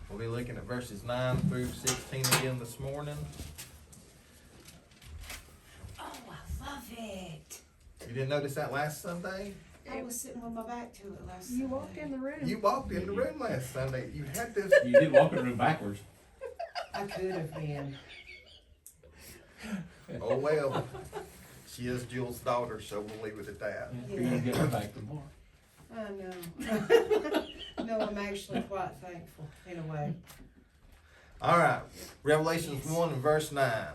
We'll be looking at verses 9 through 16 again this morning. Oh, I love it. You didn't notice that last Sunday? I was sitting with my back to it last You Sunday. walked in the room. You walked in the room last Sunday. You had this. You did walk in the room backwards. I could have been. Oh well. She is Jewel's daughter, so we'll leave it at that. You're gonna get her back tomorrow. I know. No, I'm actually quite thankful in a way. All right. Revelations 1 and verse 9.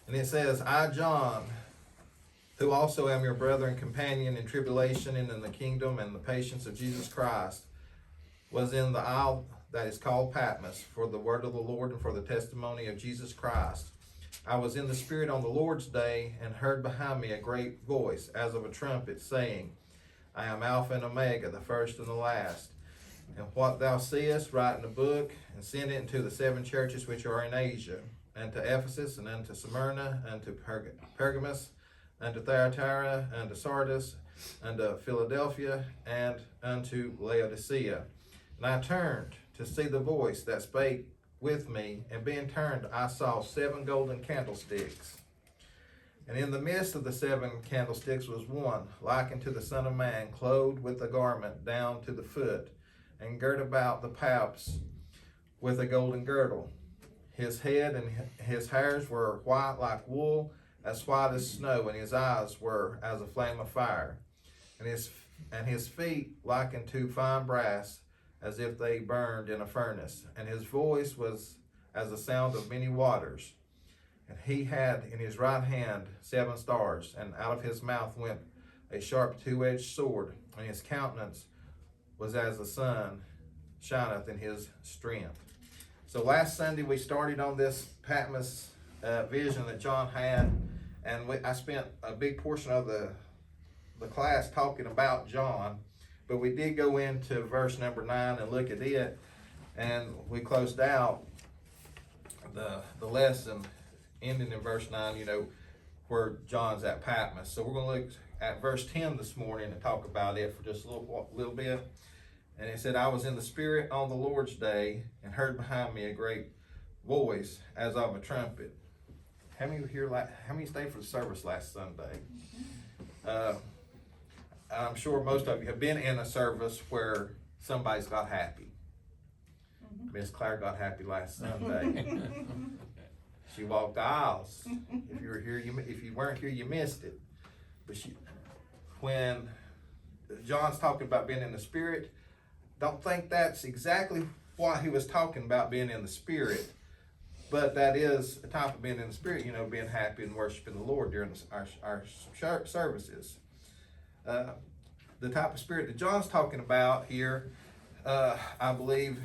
And it says, I, John, who also am your brother and companion in tribulation and in the kingdom and the patience of Jesus Christ, was in the isle that is called Patmos for the word of the Lord and for the testimony of Jesus Christ. I was in the Spirit on the Lord's day and heard behind me a great voice as of a trumpet saying, I am Alpha and Omega, the first and the last. And what thou seest, write in a book, and send it into the 7 churches which are in Asia, and to Ephesus, and unto Smyrna, and to Pergamos, and to Thyatira, and to Sardis, and to Philadelphia, and unto Laodicea. And I turned to see the voice that spake with me, and being turned, I saw 7 golden candlesticks. And in the midst of the 7 candlesticks was one, like unto the Son of Man, clothed with a garment down to the foot, and girt about the paps with a golden girdle. His head and his hairs were white like wool, as white as snow, and his eyes were as a flame of fire. And his feet like unto fine brass, as if they burned in a furnace. And his voice was as the sound of many waters. And he had in his right hand 7 stars, and out of his mouth went a sharp 2-edged sword, and his countenance was as the sun shineth in his strength. So last Sunday we started on this Patmos vision that John had, and I spent a big portion of the class talking about John, but we did go into verse number 9 and look at it, and we closed out the lesson ending in verse 9, where John's at Patmos. So we're going to look at verse 10 this morning and talk about it for just a little bit. And it said, I was in the Spirit on the Lord's day and heard behind me a great voice as of a trumpet. How many stayed for the service last Sunday? I'm sure most of you have been in a service where somebody's got happy. Miss Claire got happy last Sunday. She walked the aisles. If you were here, if you weren't here, you missed it. But when John's talking about being in the Spirit, don't think that's exactly what he was talking about, being in the Spirit. But that is a type of being in the Spirit, being happy and worshiping the Lord during our services. The type of spirit that John's talking about here, I believe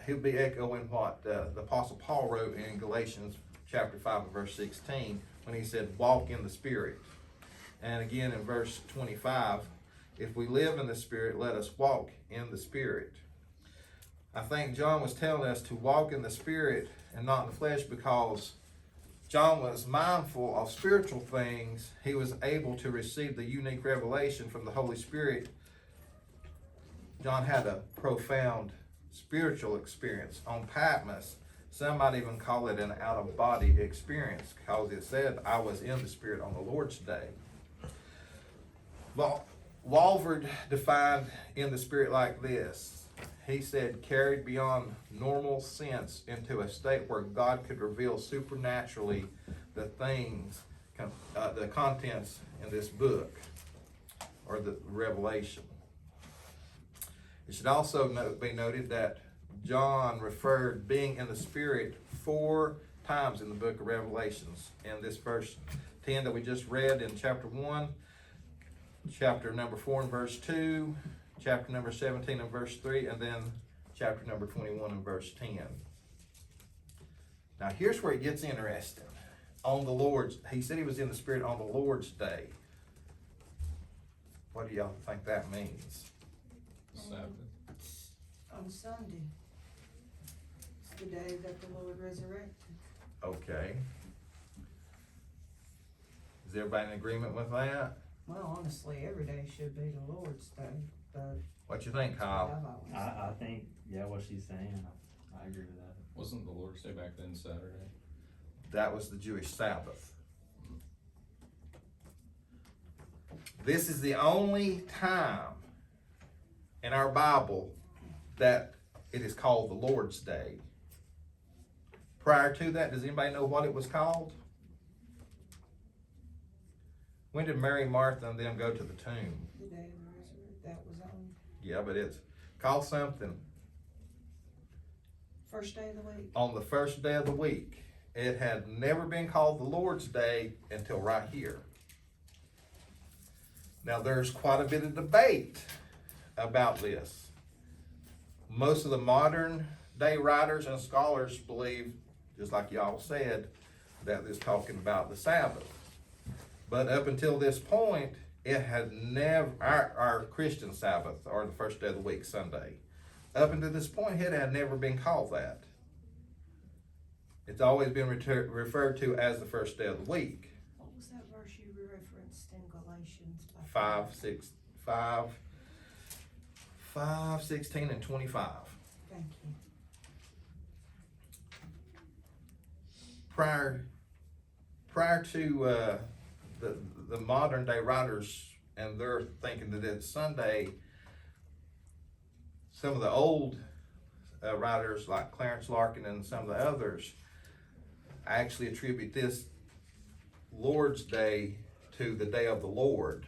he'll be echoing what the Apostle Paul wrote in Galatians chapter 5 and verse 16, when he said, walk in the Spirit. And again in verse 25, if we live in the Spirit, let us walk in the Spirit. I think John was telling us to walk in the Spirit and not in the flesh because John was mindful of spiritual things. He was able to receive the unique revelation from the Holy Spirit. John had a profound spiritual experience on Patmos. Some might even call it an out-of-body experience because it said, I was in the Spirit on the Lord's day. Walvoord defined in the Spirit like this. He said, carried beyond normal sense into a state where God could reveal supernaturally the things, the contents in this book, or the revelation. It should also be noted that John referred being in the Spirit 4 times in the book of Revelations. In this verse 10 that we just read in chapter 1, chapter number 4 and verse 2, chapter number 17 and verse 3, and then chapter number 21 and verse 10. Now here's where it gets interesting. On the Lord's, he said he was in the Spirit on the Lord's day. What do y'all think that means? Sabbath. On Sunday. It's the day that the Lord resurrected. Okay. Is everybody in agreement with that? Well, honestly, every day should be the Lord's day, but What you think, That's what Kyle? I've always I think, yeah, what she's saying, I agree with that. Wasn't the Lord's Day back then Saturday? That was the Jewish Sabbath. This is the only time in our Bible that it is called the Lord's Day. Prior to that, does anybody know what it was called? When did Mary, Martha, and them go to the tomb? The day of the resurrection, that was on Yeah, but it's called something first day of the week. on the first day of the week. It had never been called the Lord's Day until right here. Now, there's quite a bit of debate about this. Most of the modern day writers and scholars believe, just like y'all said, that it's talking about the Sabbath. But up until this point, it had never, our Christian Sabbath, or the first day of the week, Sunday, up until this point, it had never been called that. It's always been referred to as the first day of the week. What was that verse you referenced in Galatians? 5, 16, and 25. Thank you. Prior to the modern day writers, and they're thinking that it's Sunday, some of the old writers like Clarence Larkin and some of the others actually attribute this Lord's Day to the day of the Lord.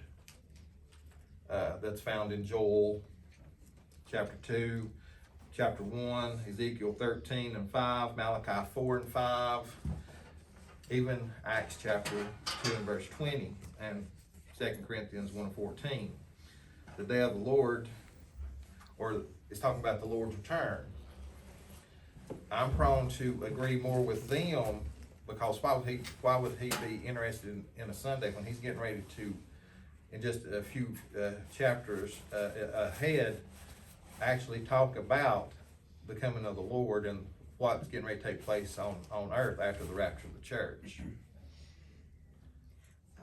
That's found in Joel chapter 2, chapter 1, Ezekiel 13 and 5, Malachi 4 and 5, even Acts chapter 2 and verse 20, and 2 Corinthians 1 and 14. The day of the Lord, or it's talking about the Lord's return. I'm prone to agree more with them, because why would he be interested in a Sunday when he's getting ready to, in just a few chapters ahead, actually talk about the coming of the Lord and what's getting ready to take place on earth after the rapture of the church.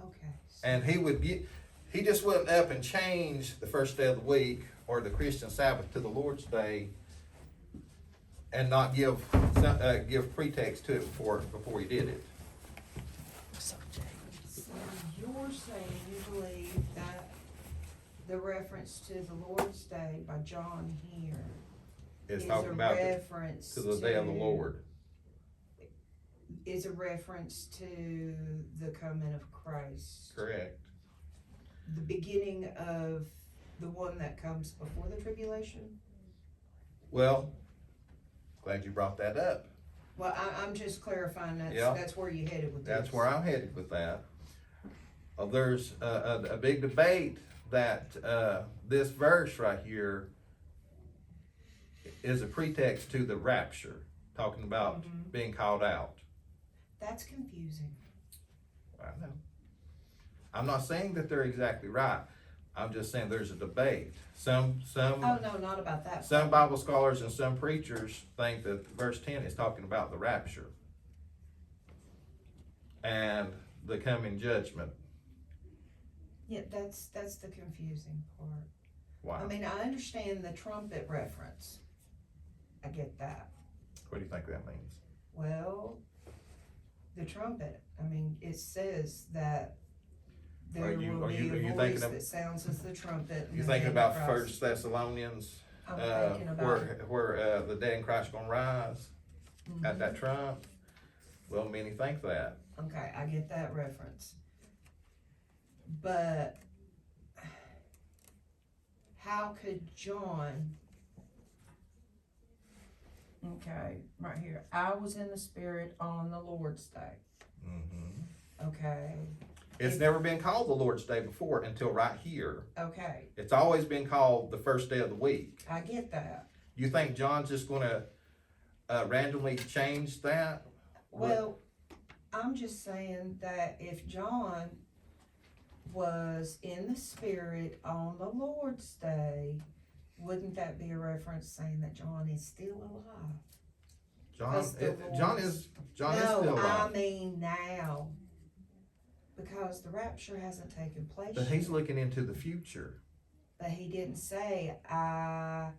Okay. And he just wouldn't up and change the first day of the week or the Christian Sabbath to the Lord's Day and not give pretext to it before he did it. So you're saying you believe that the reference to the Lord's Day by John here It's is talking a about reference to the day of the Lord. Is a reference to the coming of Christ. Correct. The beginning of the one that comes before the tribulation? Well, glad you brought that up. Well, I'm just clarifying Yeah. that's where you headed with this. That's where I'm headed with that. There's a big debate that this verse right here is a pretext to the rapture, talking about being called out. That's confusing. I know. I'm not saying that they're exactly right. I'm just saying there's a debate. Some Oh, no, not about that. Some Bible scholars and some preachers think that verse 10 is talking about the rapture and the coming judgment. Yeah, that's the confusing part. Wow. I mean, I understand the trumpet reference. I get that. What do you think that means? Well, the trumpet, I mean, it says that there Are you will be a thinking voice of- that sounds as the trumpet. You thinking about First Thessalonians, I'm thinking about where the dead in Christ gonna rise at that Mhm. trump? Well, many think that. Okay, I get that reference. But how could John, okay, right here, I was in the Spirit on the Lord's Day, okay, It's never been called the Lord's Day before until right here. okay, It's always been called the first day of the week. I get that. You think John's just gonna randomly change that? Well, I'm just saying that if John was in the Spirit on the Lord's Day, wouldn't that be a reference saying that John is still alive? John is still No, I alive. mean now, because the rapture hasn't taken place But he's yet. looking into the future. But he didn't say, I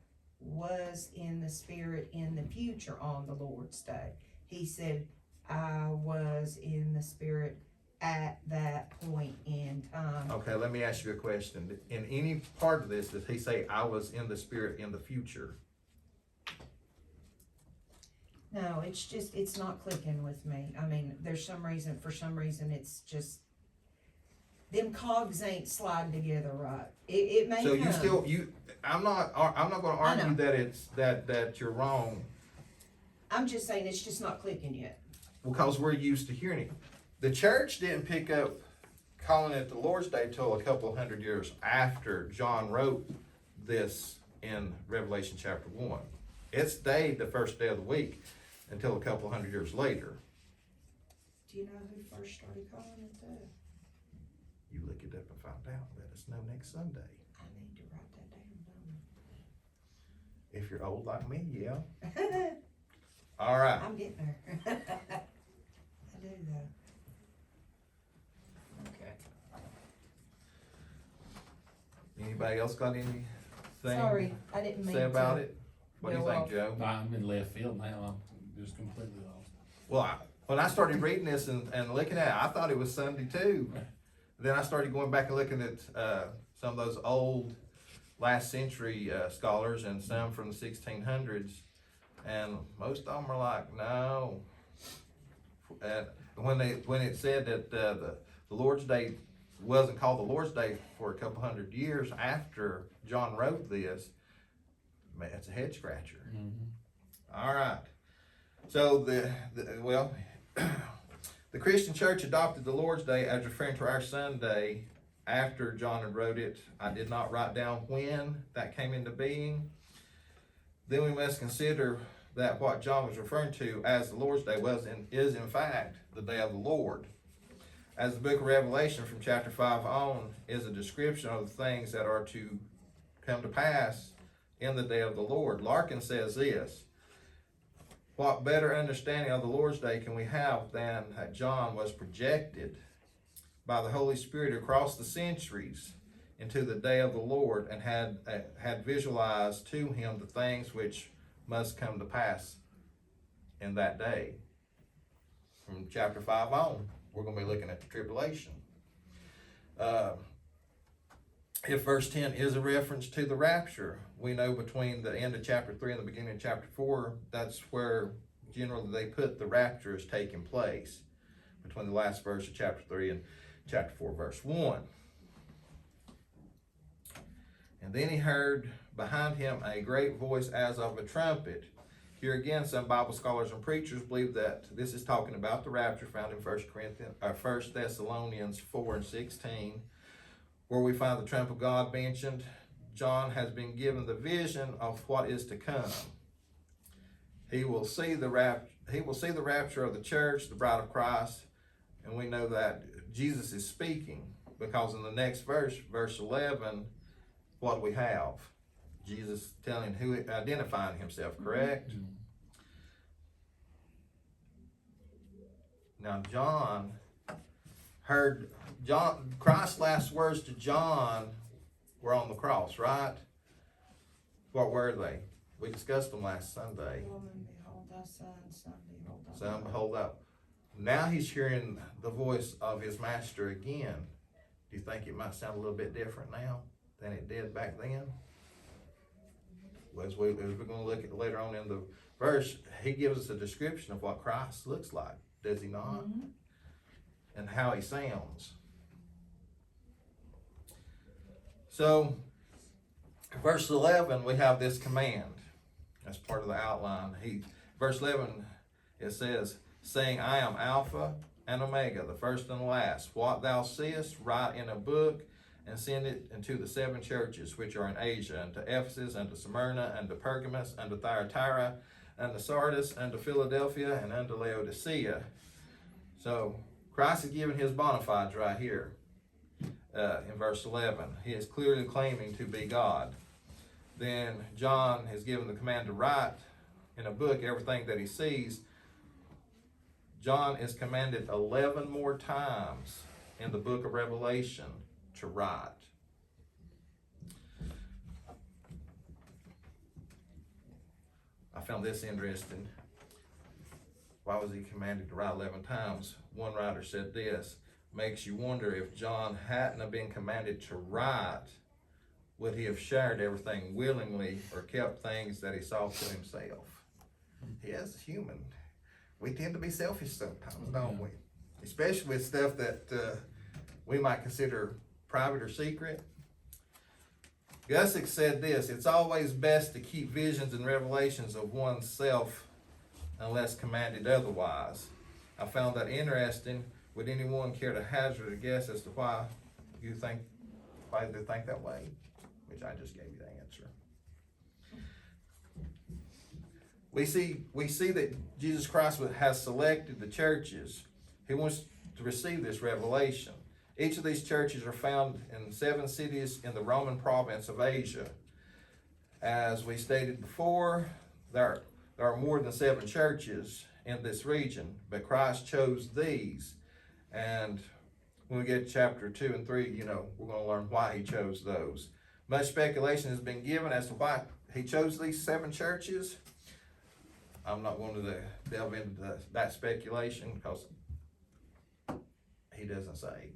was in the Spirit in the future on the Lord's Day. He said, I was in the Spirit at that point in time. Okay, let me ask you a question. In any part of this, did he say, I was in the Spirit in the future? No, it's not clicking with me. I mean, for some reason, it's just, them cogs ain't sliding together right. It may So come. I'm not gonna I know. argue that it's, that you're wrong, I'm just saying it's just not clicking yet. because we're used to hearing it. The church didn't pick up calling it the Lord's Day till a couple hundred years after John wrote this in Revelation chapter 1. It stayed the first day of the week until a couple hundred years later. Do you know who first started calling it that? You look it up and find out. Let us know next Sunday. I need to write that down, If you're old like me, yeah. don't I? All right. I'm getting there. I do though. Okay. Anybody else got anything Sorry, I didn't to mean say about to. it? What do you go think, off. Joe? I'm in left field now, I'm just completely lost. Well, when I started reading this and looking at it, I thought it was Sunday too. Then I started going back and looking at some of those old last century scholars and some from the 1600s, and most of them are like, no. When it said that the Lord's Day wasn't called the Lord's Day for a couple hundred years after John wrote this, man, it's a head scratcher. All right. So the Christian church adopted the Lord's Day as referring to our Sunday after John had wrote it. I did not write down when that came into being. Then we must consider that what John was referring to as the Lord's Day is in fact the day of the Lord. As the book of Revelation from chapter 5 on is a description of the things that are to come to pass in the day of the Lord. Larkin says this: what better understanding of the Lord's Day can we have than that John was projected by the Holy Spirit across the centuries into the day of the Lord and had visualized to him the things which must come to pass in that day. From chapter 5 on, we're going to be looking at the tribulation. If verse 10 is a reference to the rapture, we know between the end of chapter 3 and the beginning of chapter 4, that's where generally they put the rapture as taking place, between the last verse of chapter 3 and chapter 4, verse 1. And then he heard behind him a great voice as of a trumpet. Here again, some Bible scholars and preachers believe that this is talking about the rapture found in 1 Thessalonians 4 and 16, where we find the trump of God mentioned. John has been given the vision of what is to come. He will see the rapture of the church, the bride of Christ, and we know that Jesus is speaking, because in the next verse, verse 11, what do we have? Jesus identifying himself, correct? Mm-hmm. Now Christ's last words to John were on the cross, right? What were they? We discussed them last Sunday. Woman, behold thy son, son, behold thy Son, mother. behold up. Now he's hearing the voice of his master again. Do you think it might sound a little bit different now than it did back then? As we're going to look at later on in the verse, he gives us a description of what Christ looks like, does he not? Mm-hmm. And how he sounds. So, verse 11, we have this command. That's part of the outline. Verse 11, it says, saying, I am Alpha and Omega, the first and the last. What thou seest, write in a book, and send it unto the 7 churches which are in Asia, unto Ephesus, unto Smyrna, unto Pergamos, unto Thyatira, unto Sardis, unto Philadelphia, and unto Laodicea. So, Christ is giving his bona fides right here in verse 11. He is clearly claiming to be God. Then John is given the command to write in a book everything that he sees. John is commanded 11 more times in the book of Revelation to write. found this interesting. Why was he commanded to write 11 times? One writer said this, makes you wonder if John hadn't have been commanded to write, would he have shared everything willingly or kept things that he saw to himself? He is human. We tend to be selfish sometimes, don't we? Especially with stuff that we might consider private or secret. Gussick said this, it's always best to keep visions and revelations of oneself unless commanded otherwise. I found that interesting. Would anyone care to hazard a guess as to why they think that way? Which I just gave you the answer. We see that Jesus Christ has selected the churches. He wants to receive this revelation. Each of these churches are found in 7 cities in the Roman province of Asia. As we stated before, there are more than 7 churches in this region, but Christ chose these. And when we get to chapter 2 and 3, we're going to learn why he chose those. Much speculation has been given as to why he chose these 7 churches. I'm not going to delve into that speculation because he doesn't say.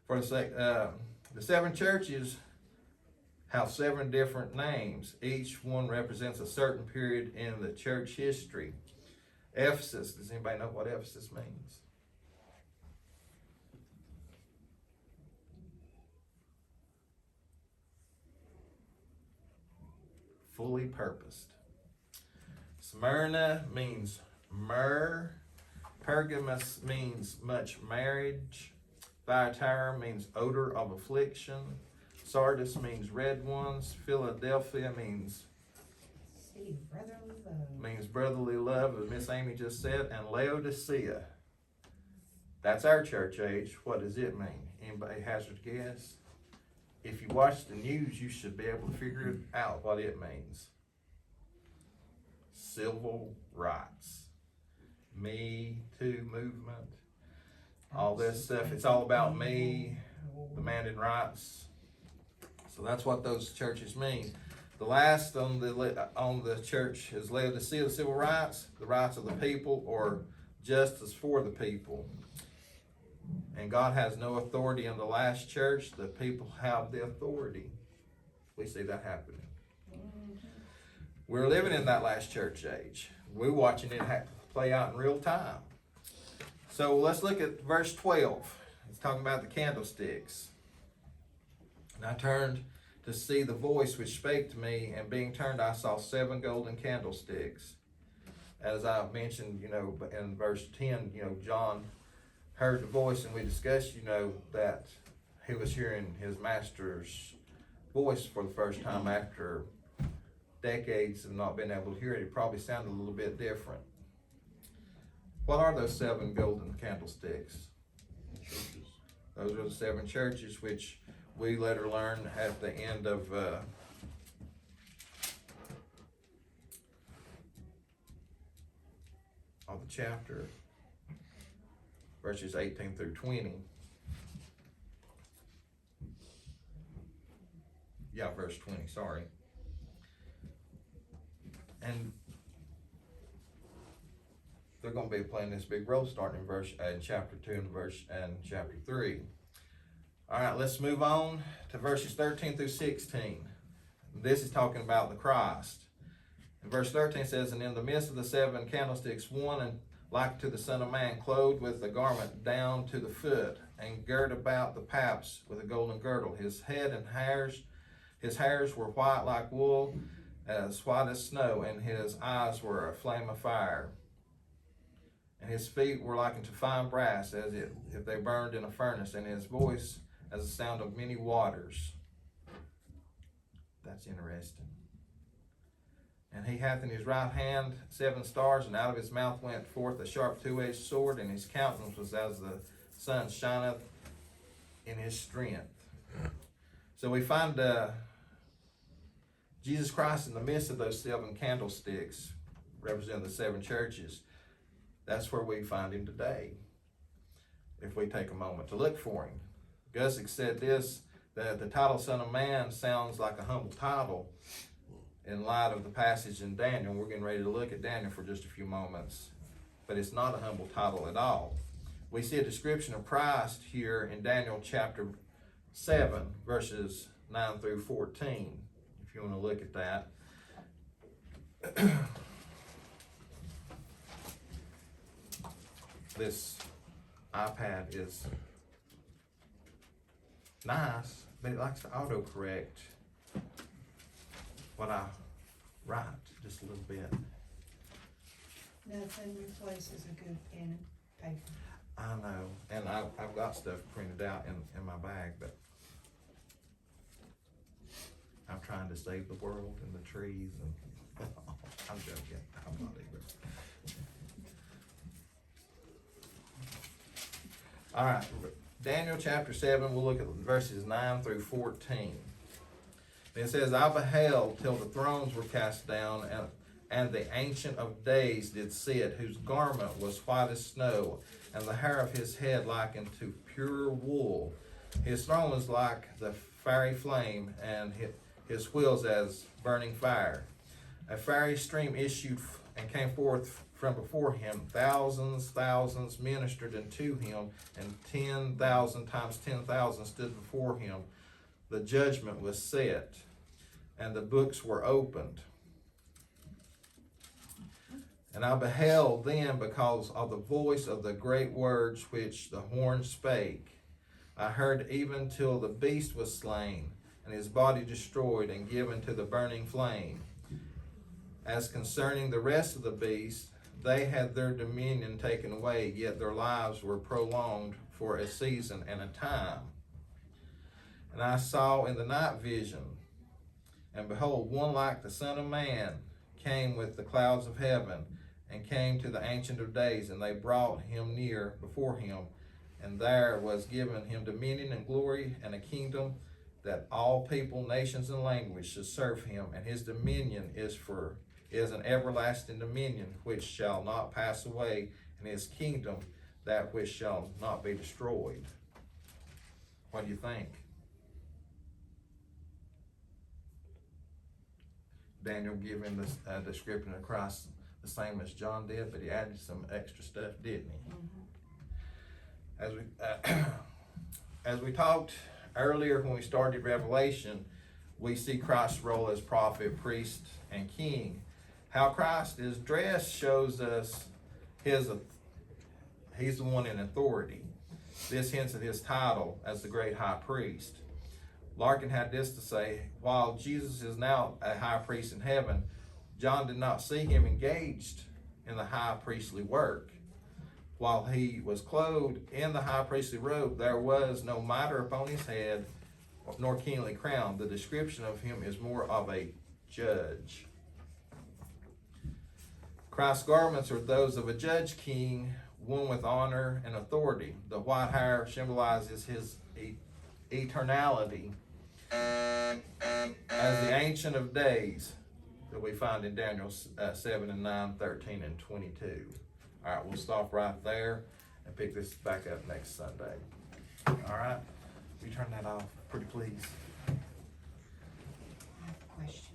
For the 7 churches have 7 different names. Each one represents a certain period in the church history. Ephesus, does anybody know what Ephesus means? Fully purposed. Smyrna means myrrh. Pergamos means much marriage. Thyatira means odor of affliction. Sardis means red ones. Philadelphia means brotherly love, as Miss Amy just said. And Laodicea, that's our church age. What does it mean? Anybody hazard a guess? If you watch the news, you should be able to figure out what it means. Civil rights. Me Too movement. All this stuff. It's all about me, demanding rights. So that's what those churches mean. The last on the church is Laodicea, the civil rights, the rights of the people, or justice for the people. And God has no authority in the last church. The people have the authority. We see that happening. We're living in that last church age. We're watching it play out in real time. So let's look at verse 12. It's talking about the candlesticks. And I turned to see the voice which spake to me, and being turned I saw 7 golden candlesticks. As I mentioned, in verse 10, John heard the voice, and we discussed, that he was hearing his master's voice for the first time after decades of not being able to hear it. It probably sounded a little bit different. What are those 7 golden candlesticks? Churches. Those are the 7 churches, which we later learn at the end of the chapter, verses 18 through 20. Yeah, verse 20, sorry. And they're going to be playing this big role starting in chapter 2 and chapter 3. All right, let's move on to verses 13 through 16. This is talking about the Christ. And verse 13 says, and in the midst of the 7 candlesticks, one and like to the Son of Man, clothed with a garment down to the foot, and girt about the paps with a golden girdle. His head and his hairs were white like wool, as white as snow, and his eyes were a flame of fire. And his feet were like unto fine brass, as if they burned in a furnace, and his voice as the sound of many waters. That's interesting. And he hath in his right hand 7 stars, and out of his mouth went forth a sharp 2-edged sword, and his countenance was as the sun shineth in his strength. So we find Jesus Christ in the midst of those 7 candlesticks, representing the 7 churches. That's where we find him today, if we take a moment to look for him. Gussick said this, that the title Son of Man sounds like a humble title, in light of the passage in Daniel. We're getting ready to look at Daniel for just a few moments, but it's not a humble title at all. We see a description of Christ here in Daniel chapter 7, verses 9 through 14, if you want to look at that. This iPad is nice, but it likes to autocorrect what I write just a little bit. Nothing replaces a good pen and paper. I know, and I've got stuff printed out in my bag, but I'm trying to save the world and the trees and I'm joking. I'm not either. All right, Daniel chapter 7, we'll look at verses 9 through 14. It says, I beheld till the thrones were cast down, and the Ancient of Days did sit, whose garment was white as snow, and the hair of his head like unto pure wool. His throne was like the fiery flame, and his wheels as burning fire. A fiery stream issued and came forth from before him. Thousands ministered unto him, and 10,000 times 10,000 stood before him. The judgment was set, and the books were opened. And I beheld then because of the voice of the great words which the horn spake. I heard even till the beast was slain, and his body destroyed and given to the burning flame. As concerning the rest of the beasts, they had their dominion taken away, yet their lives were prolonged for a season and a time. And I saw in the night vision, and behold, one like the Son of Man came with the clouds of heaven, and came to the Ancient of Days, and they brought him near before him, and there was given him dominion and glory and a kingdom, that all people, nations, and languages should serve him, and his dominion is an everlasting dominion which shall not pass away, and his kingdom that which shall not be destroyed. What do you think? Daniel giving this description of Christ the same as John did, but he added some extra stuff, didn't he? Mm-hmm. As we talked earlier when we started Revelation, we see Christ's role as prophet, priest, and king. How Christ is dressed shows us he's the one in authority. This hints at his title as the great high priest. Larkin had this to say, while Jesus is now a high priest in heaven, John did not see him engaged in the high priestly work. While he was clothed in the high priestly robe, there was no mitre upon his head, nor kingly crown. The description of him is more of a judge. Christ's garments are those of a judge king, one with honor and authority. The white hair symbolizes his eternality as the Ancient of Days that we find in Daniel 7 and 9, 13 and 22. All right, we'll stop right there and pick this back up next Sunday. All right, will you turn that off, pretty please? I have a question.